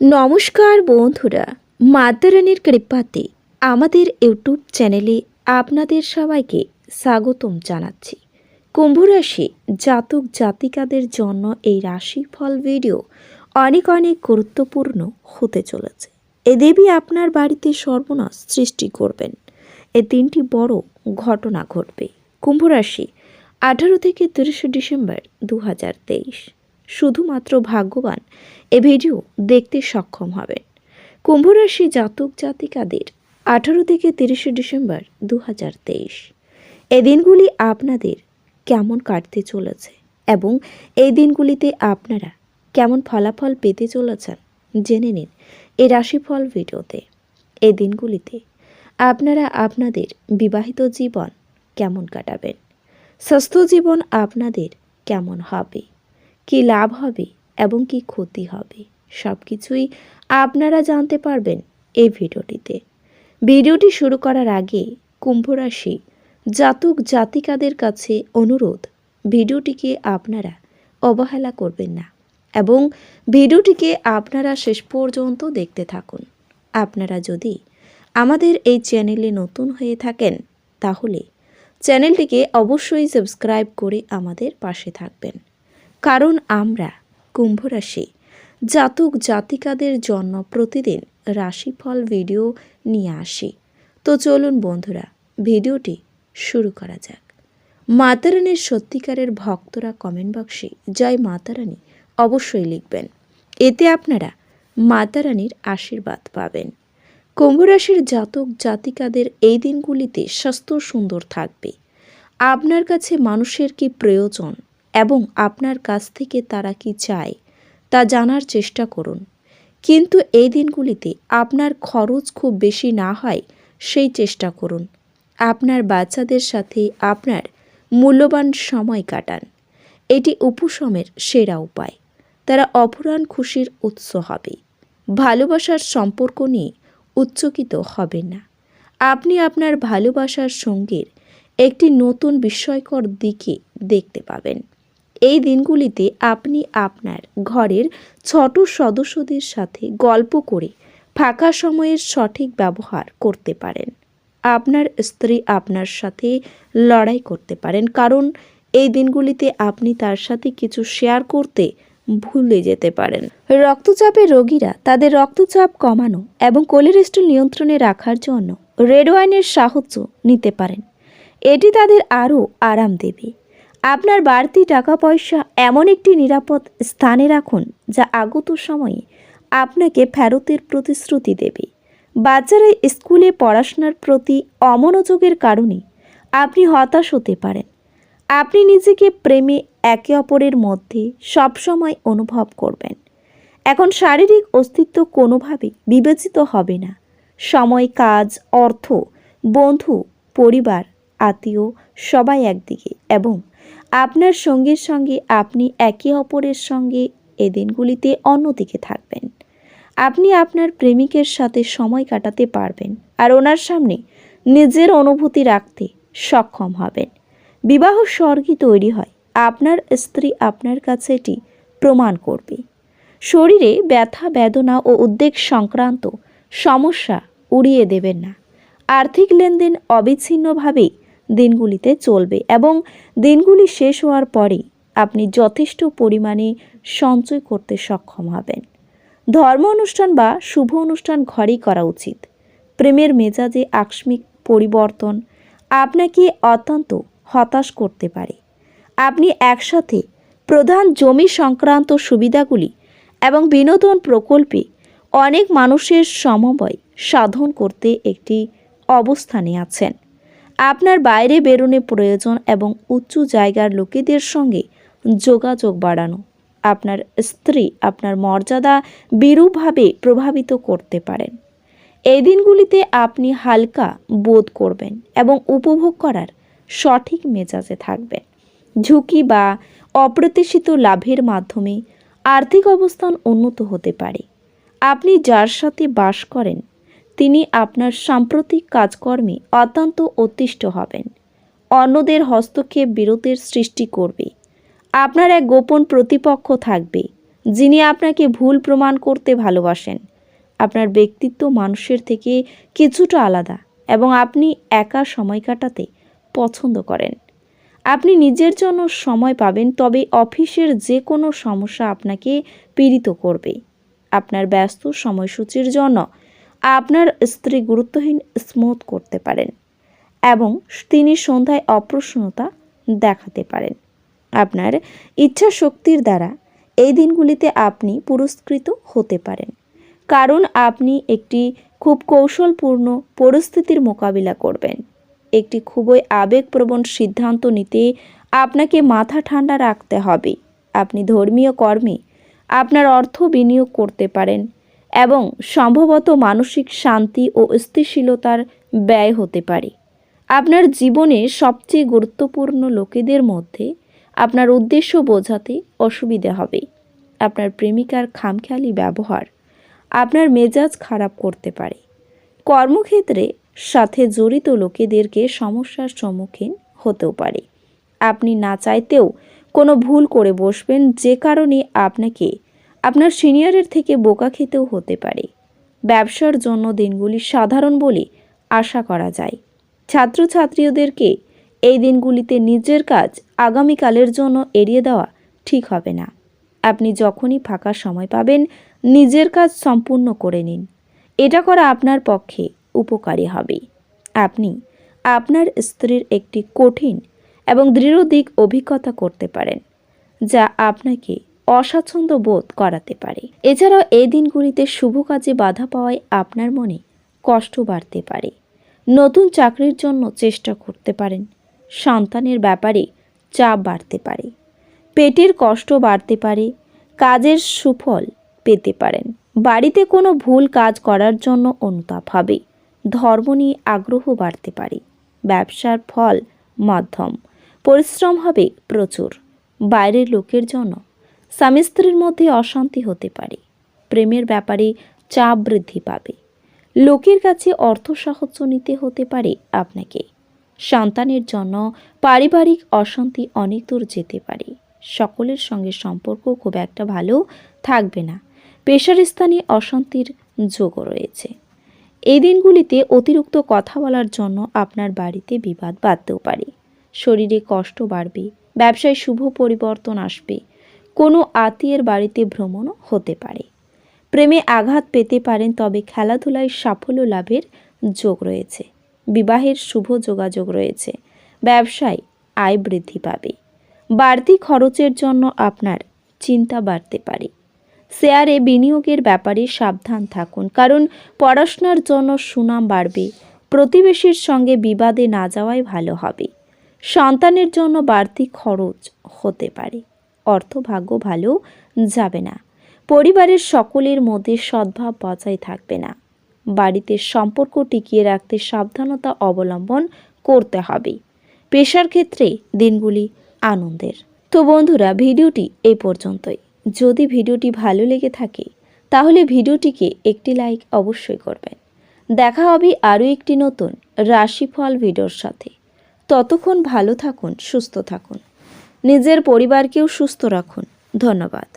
নমস্কার বন্ধুরা, মাতারানির কৃপাতে আমাদের ইউটিউব চ্যানেলে আপনাদের সবাইকে স্বাগতম জানাচ্ছি। কুম্ভ রাশি জাতক জাতিকাদের জন্য এই রাশিফল ভিডিও অনেক গুরুত্বপূর্ণ হতে চলেছে। এ দেবী আপনার বাড়িতে সর্বনাশ সৃষ্টি করবেন। এ তিনটি বড় ঘটনা ঘটবে। কুম্ভ রাশি 18 থেকে 30 ডিসেম্বর 2023। শুধুমাত্র ভাগ্যবান এ ভিডিও দেখতে সক্ষম হবেন। কুম্ভ রাশি জাতক জাতিকাদের 18 থেকে 30 ডিসেম্বর 2023 এই দিনগুলি আপনাদের কেমন কাটতে চলেছে এবং এই দিনগুলিতে আপনারা কেমন ফলাফল পেতে চলেছেন জেনে নিন এই রাশিফল ভিডিওতে। এই দিনগুলিতে আপনারা আপনাদের বিবাহিত জীবন কেমন কাটাবেন, স্বাস্থ্য জীবন আপনাদের কেমন হবে, কি লাভ হবে এবং কি ক্ষতি হবে, সব কিছুই আপনারা জানতে পারবেন এই ভিডিওটিতে। ভিডিওটি শুরু করার আগে কুম্ভ রাশি জাতক জাতিকাদের কাছে অনুরোধ, ভিডিওটিকে আপনারা অবহেলা করবেন না এবং ভিডিওটিকে আপনারা শেষ পর্যন্ত দেখতে থাকুন। আপনারা যদি আমাদের এই চ্যানেলে নতুন হয়ে থাকেন তাহলে চ্যানেলটিকে অবশ্যই সাবস্ক্রাইব করে আমাদের পাশে থাকবেন, কারণ আমরা কুম্ভ রাশি জাতক জাতিকাদের জন্য প্রতিদিন রাশিফল ভিডিও নিয়ে আসি। তো চলুন বন্ধুরা, ভিডিওটি শুরু করা যাক। মাতারানির সত্যিকারের ভক্তরা কমেন্ট বক্সে জয় মাতারানী অবশ্যই লিখবেন, এতে আপনারা মাতারানির আশীর্বাদ পাবেন। কুম্ভ রাশির জাতক জাতিকাদের এই দিনগুলিতে স্বাস্থ্য সুন্দর থাকবে। আপনার কাছে মানুষের কি প্রয়োজন এবং আপনার কাছ থেকে তারা কি চায় তা জানার চেষ্টা করুন। কিন্তু এই দিনগুলিতে আপনার খরচ খুব বেশি না হয় সেই চেষ্টা করুন। আপনার বাচ্চাদের সাথে আপনার মূল্যবান সময় কাটান, এটি উপশমের সেরা উপায়। তারা অফুরান খুশির উৎস হবে। ভালোবাসার সম্পর্ক নিয়ে উচ্চকিত হবেন না। আপনি আপনার ভালোবাসার সঙ্গীর একটি নতুন বিস্ময়কর দিকে দেখতে পাবেন। এই দিনগুলিতে আপনি আপনার ঘরের ছোট সদস্যদের সাথে গল্প করে ফাঁকা সময়ের সঠিক ব্যবহার করতে পারেন। আপনার স্ত্রী আপনার সাথে লড়াই করতে পারেন, কারণ এই দিনগুলিতে আপনি তার সাথে কিছু শেয়ার করতে ভুলে যেতে পারেন। রক্তচাপের রোগীরা তাদের রক্তচাপ কমানো এবং কোলেস্টেরল নিয়ন্ত্রণে রাখার জন্য রেড ওয়াইনের সাহায্য নিতে পারেন। এটি তাদের আরও আরাম দেবে। আপনার বাড়তি টাকা পয়সা এমন একটি নিরাপদ স্থানে রাখুন যা আগত সময়ে আপনাকে ফেরতের প্রতিশ্রুতি দেবে। বাচ্চারা স্কুলে পড়াশোনার প্রতি অমনোযোগের কারণে আপনি হতাশ হতে পারেন। আপনি নিজেকে প্রেমে একে অপরের মধ্যে সবসময় অনুভব করবেন। এখন শারীরিক অস্তিত্ব কোনোভাবে বিবেচিত হবে না। সময়, কাজ, অর্থ, বন্ধু, পরিবার, আত্মীয় সবাই একদিকে এবং আপনার সঙ্গীর সঙ্গে আপনি একে অপরের সঙ্গে এ দিনগুলিতে অন্যদিকে থাকবেন। আপনি আপনার প্রেমিকের সাথে সময় কাটাতে পারবেন আর ওনার সামনে নিজের অনুভূতি রাখতে সক্ষম হবেন। বিবাহ স্বর্গই তৈরি হয়, আপনার স্ত্রী আপনার কাছে এটি প্রমাণ করবে। শরীরে ব্যথা, বেদনা ও উদ্বেগ সংক্রান্ত সমস্যা উড়িয়ে দেবেন না। আর্থিক লেনদেন অবিচ্ছিন্নভাবেই দিনগুলিতে চলবে এবং দিনগুলি শেষ হওয়ার পরে আপনি যথেষ্ট পরিমাণে সঞ্চয় করতে সক্ষম হবেন। ধর্ম অনুষ্ঠান বা শুভ অনুষ্ঠান ঘরেই করা উচিত। প্রেমের মেজাজে আকস্মিক পরিবর্তন আপনাকে অত্যন্ত হতাশ করতে পারে। আপনি একসাথে প্রধান জমি সংক্রান্ত সুবিধাগুলি এবং বিনোদন প্রকল্পে অনেক মানুষের সমন্বয় সাধন করতে একটি অবস্থানে আছেন। আপনার বাইরে বেরোনো প্রয়োজন এবং উচ্চ জায়গার লোকেদের সঙ্গে যোগাযোগ বাড়ানো আপনার স্ত্রী আপনার মর্যাদা বিরূপভাবে প্রভাবিত করতে পারেন। এই দিনগুলিতে আপনি হালকা বোধ করবেন এবং উপভোগ করার সঠিক মেজাজে থাকবেন। ঝুঁকি বা অপ্রত্যাশিত লাভের মাধ্যমে আর্থিক অবস্থান উন্নত হতে পারে। আপনি যার সাথে বাস করেন তিনি আপনার সাম্প্রতিক কাজকর্মে অত্যন্ত অতিষ্ঠ হবেন। অন্যদের হস্তক্ষেপ বিরোধের সৃষ্টি করবে। আপনার এক গোপন প্রতিপক্ষ থাকবে যিনি আপনাকে ভুল প্রমাণ করতে ভালোবাসেন। আপনার ব্যক্তিত্ব মানুষের থেকে কিছুটা আলাদা এবং আপনি একা সময় কাটাতে পছন্দ করেন। আপনি নিজের জন্য সময় পাবেন, তবে অফিসের যে কোনো সমস্যা আপনাকে পীড়িত করবে। আপনার ব্যস্ত সময়সূচির জন্য আপনার স্ত্রী গুরুত্বহীন স্মুথ করতে পারেন এবং তিনি সন্ধ্যায় অপ্রসন্নতা দেখাতে পারেন। আপনার ইচ্ছা শক্তির দ্বারা এই দিনগুলিতে আপনি পুরস্কৃত হতে পারেন, কারণ আপনি একটি খুব কৌশলপূর্ণ পরিস্থিতির মোকাবিলা করবেন। একটি খুবই আবেগপ্রবণ সিদ্ধান্ত নিতে আপনাকে মাথা ঠান্ডা রাখতে হবে। আপনি ধর্মীয় কর্মে আপনার অর্থ বিনিয়োগ করতে পারেন এবং সম্ভবত মানসিক শান্তি ও স্থিতিশীলতার ব্যয় হতে পারে। আপনার জীবনে সবচেয়ে গুরুত্বপূর্ণ লোকেদের মধ্যে আপনার উদ্দেশ্য বোঝাতে অসুবিধা হবে। আপনার প্রেমিকার খামখেয়ালি ব্যবহার আপনার মেজাজ খারাপ করতে পারে। কর্মক্ষেত্রে সাথে জড়িত লোকেদেরকে সমস্যার সম্মুখীন হতেও পারে। আপনি না চাইতেও কোনো ভুল করে বসবেন, যে কারণে আপনাকে আপনার সিনিয়রের থেকে বোকা খেতেও হতে পারে। ব্যবসার জন্য দিনগুলি সাধারণ বলে আশা করা যায়। ছাত্রছাত্রীদেরকে এই দিনগুলিতে নিজের কাজ আগামীকালের জন্য এড়িয়ে দেওয়া ঠিক হবে না। আপনি যখনই ফাঁকা সময় পাবেন নিজের কাজ সম্পূর্ণ করে নিন। এটা করা আপনার পক্ষে উপকারী হবে। আপনি আপনার স্ত্রীর একটি কঠিন এবং দৃঢ় দিক অভিজ্ঞতা করতে পারেন, যা আপনাকে অস্বাচ্ছন্দ্য বোধ করাতে পারে। এছাড়াও এই দিনগুলিতে শুভ কাজে বাধা পাওয়ায় আপনার মনে কষ্ট বাড়তে পারে। নতুন চাকরির জন্য চেষ্টা করতে পারেন। সন্তানের ব্যাপারে চাপ বাড়তে পারে। পেটের কষ্ট বাড়তে পারে। কাজের সুফল পেতে পারেন। বাড়িতে কোনো ভুল কাজ করার জন্য অনুতাপ হবে। ধর্ম নিয়ে আগ্রহ বাড়তে পারে। ব্যবসার ফল মধ্যম। পরিশ্রম হবে প্রচুর। বাইরের লোকের জন্য স্বামী স্ত্রীর মধ্যে অশান্তি হতে পারে। প্রেমের ব্যাপারে চাপ বৃদ্ধি পাবে। লোকের কাছে অর্থ সাহায্য নিতে হতে পারে আপনাকে। সন্তানের জন্য পারিবারিক অশান্তি অনেক দূর যেতে পারে। সকলের সঙ্গে সম্পর্ক খুব একটা ভালো থাকবে না। পেশার স্থানে অশান্তির যোগও রয়েছে। এই দিনগুলিতে অতিরিক্ত কথা বলার জন্য আপনার বাড়িতে বিবাদ বাঁধতেও পারে। শরীরে কষ্ট বাড়বে। ব্যবসায় শুভ পরিবর্তন আসবে। কোনো আত্মীয়ের বাড়িতে ভ্রমণও হতে পারে। প্রেমে আঘাত পেতে পারেন, তবে খেলাধুলায় সাফল্য লাভের যোগ রয়েছে। বিবাহের শুভ যোগাযোগ রয়েছে। ব্যবসায় আয় বৃদ্ধি পাবে। বাড়তি খরচের জন্য আপনার চিন্তা বাড়তে পারে। শেয়ারে বিনিয়োগের ব্যাপারে সাবধান থাকুন, কারণ পড়াশোনার জন্য সুনাম বাড়বে। প্রতিবেশীর সঙ্গে বিবাদে না যাওয়াই ভালো হবে। সন্তানের জন্য বাড়তি খরচ হতে পারে। অর্থভাগ্য ভালো যাবে না। পরিবারের সকলের মধ্যে সদ্ভাব বজায় থাকবে না। বাড়িতে সম্পর্ক টিকিয়ে রাখতে সাবধানতা অবলম্বন করতে হবে। পেশার ক্ষেত্রে দিনগুলি আনন্দের। তো বন্ধুরা, ভিডিওটি এই পর্যন্তই। যদি ভিডিওটি ভালো লেগে থাকে তাহলে ভিডিওটিকে একটি লাইক অবশ্যই করবেন। দেখা হবে আরও একটি নতুন রাশিফল ভিডিওর সাথে। ততক্ষণ ভালো থাকুন, সুস্থ থাকুন, নিজের পরিবারকেও সুস্থ রাখুন। ধন্যবাদ।